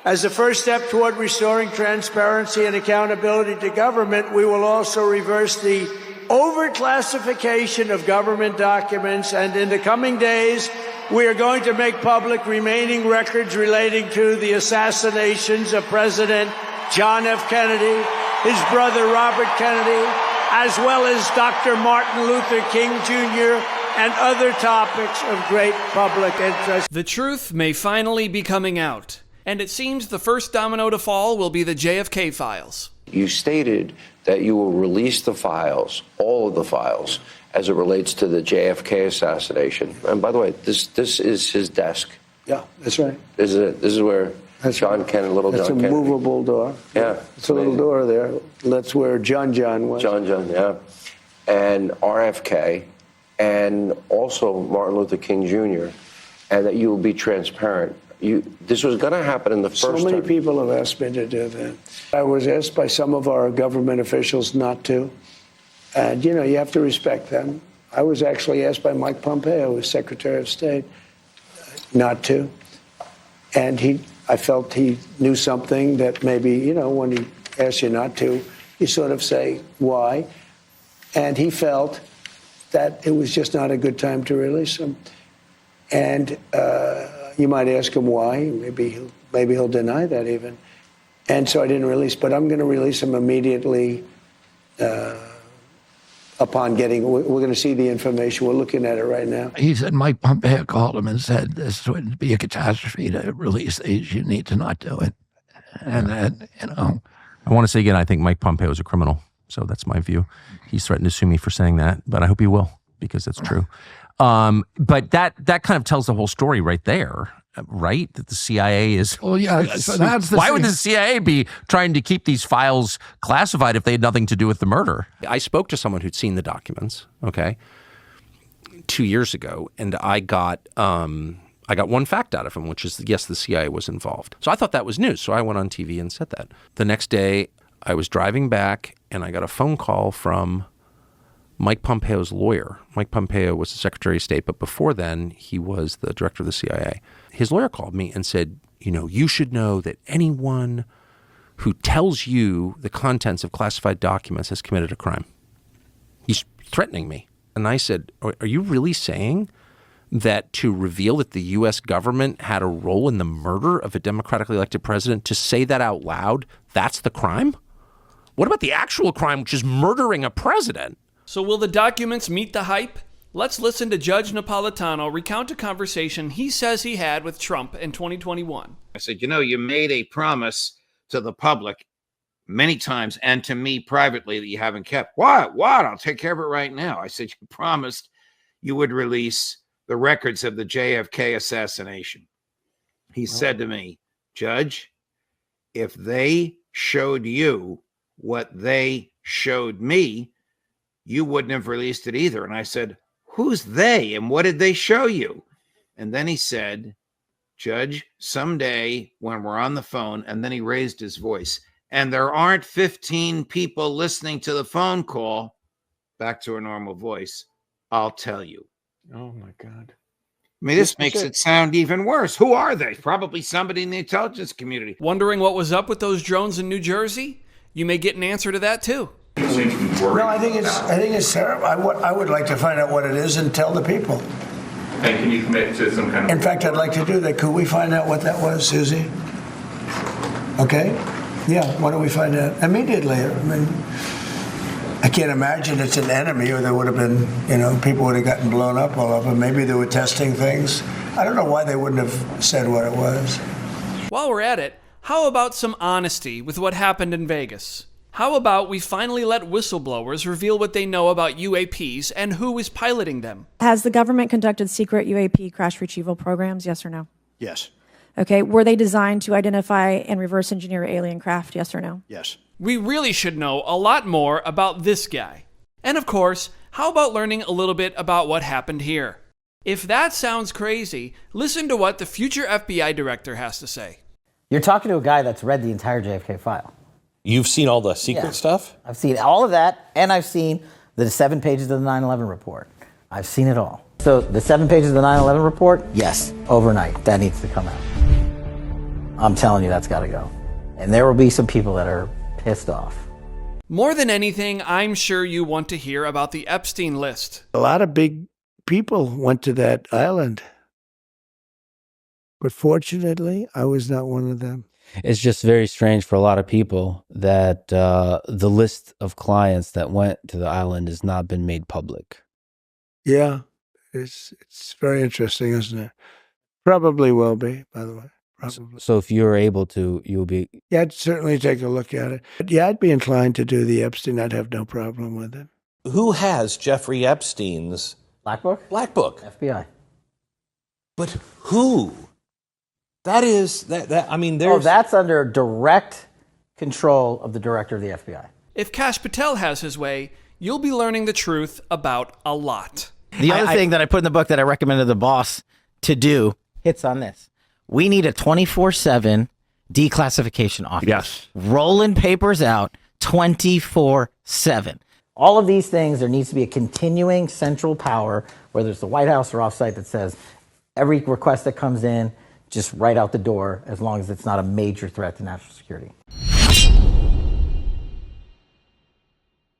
As a first step toward restoring transparency and accountability to government, we will also reverse the overclassification of government documents, and in the coming days, we are going to make public remaining records relating to the assassinations of President John F. Kennedy, his brother Robert Kennedy, as well as Dr. Martin Luther King Jr., and other topics of great public interest. The truth may finally be coming out, and it seems the first domino to fall will be the JFK files. You stated that you will release the files, all of the files, as it relates to the JFK assassination. And by the way, this is his desk. Yeah, that's right. This is where John Kennedy, little John Kennedy. That's a movable door. Yeah. It's a little door there. That's where John was. John, yeah. And RFK, and also Martin Luther King Jr., and that you will be transparent. This was going to happen in the first So many term. people have asked me to do that. I was asked by some of our government officials not to. And, you have to respect them. I was actually asked by Mike Pompeo, who was Secretary of State, not to. And I felt he knew something that maybe, when he asks you not to, you sort of say, why? And he felt that it was just not a good time to release him. And you might ask him why. Maybe he'll deny that even. And so I didn't release, but I'm going to release him immediately upon we're going to see the information. We're looking at it right now. He said Mike Pompeo called him and said this would be a catastrophe to release these. You need to not do it. And then, I want to say again, I think Mike Pompeo is a criminal. So that's my view. He's threatened to sue me for saying that, but I hope he will, because that's true. But that kind of tells the whole story right there, right? That the CIA is... Well, yeah. So that's why would the CIA be trying to keep these files classified if they had nothing to do with the murder? I spoke to someone who'd seen the documents, 2 years ago, and I got one fact out of him, which is, yes, the CIA was involved. So I thought that was news. So I went on TV and said that. The next day, I was driving back, and I got a phone call from Mike Pompeo's lawyer. Mike Pompeo was the Secretary of State, but before then, he was the director of the CIA. His lawyer called me and said, you should know that anyone who tells you the contents of classified documents has committed a crime. He's threatening me. And I said, are you really saying that to reveal that the U.S. government had a role in the murder of a democratically elected president, to say that out loud, that's the crime? What about the actual crime, which is murdering a president? So will the documents meet the hype? Let's listen to Judge Napolitano recount a conversation he says he had with Trump in 2021. I said, you made a promise to the public many times and to me privately that you haven't kept. What? I'll take care of it right now. I said, you promised you would release the records of the JFK assassination. He said to me, Judge, if they showed you what they showed me, you wouldn't have released it either. And I said, who's they and what did they show you? And then he said, Judge, someday when we're on the phone, and then he raised his voice, and there aren't 15 people listening to the phone call, back to a normal voice, I'll tell you. Oh, my God. I mean, this makes it sound even worse. Who are they? Probably somebody in the intelligence community. Wondering what was up with those drones in New Jersey? You may get an answer to that, too. No, I think it's terrible. I would like to find out what it is and tell the people. And can you commit to some kind of... In fact, I'd like to do that. Could we find out what that was, Susie? Okay? Yeah, why don't we find out immediately? I mean, I can't imagine it's an enemy, or there would have been, people would have gotten blown up all over. Maybe they were testing things. I don't know why they wouldn't have said what it was. While we're at it, how about some honesty with what happened in Vegas? How about we finally let whistleblowers reveal what they know about UAPs and who is piloting them? Has the government conducted secret UAP crash retrieval programs, yes or no? Yes. Okay, were they designed to identify and reverse engineer alien craft, yes or no? Yes. We really should know a lot more about this guy. And of course, how about learning a little bit about what happened here? If that sounds crazy, listen to what the future FBI director has to say. You're talking to a guy that's read the entire JFK file. You've seen all the secret stuff? I've seen all of that, and I've seen the 7 pages of the 9/11 report. I've seen it all. So the 7 pages of the 9/11 report, yes, overnight, that needs to come out. I'm telling you, that's got to go. And there will be some people that are pissed off. More than anything, I'm sure you want to hear about the Epstein list. A lot of big people went to that island. But fortunately, I was not one of them. It's just very strange for a lot of people that the list of clients that went to the island has not been made public. Yeah, it's very interesting, isn't it? Probably will be, by the way. Probably. So if you're able to, you'll be... Yeah, I'd certainly take a look at it. But yeah, I'd be inclined to do the Epstein. I'd have no problem with it. Who has Jeffrey Epstein's Black Book? Black Book? FBI. But who? That is, I mean, there's... Oh, that's under direct control of the director of the FBI. If Kash Patel has his way, you'll be learning the truth about a lot. The other thing that I put in the book that I recommended the boss to do hits on this. We need a 24/7 declassification office. Yes. Rolling papers out 24/7. All of these things, there needs to be a continuing central power, whether it's the White House or offsite, that says every request that comes in, just right out the door, as long as it's not a major threat to national security.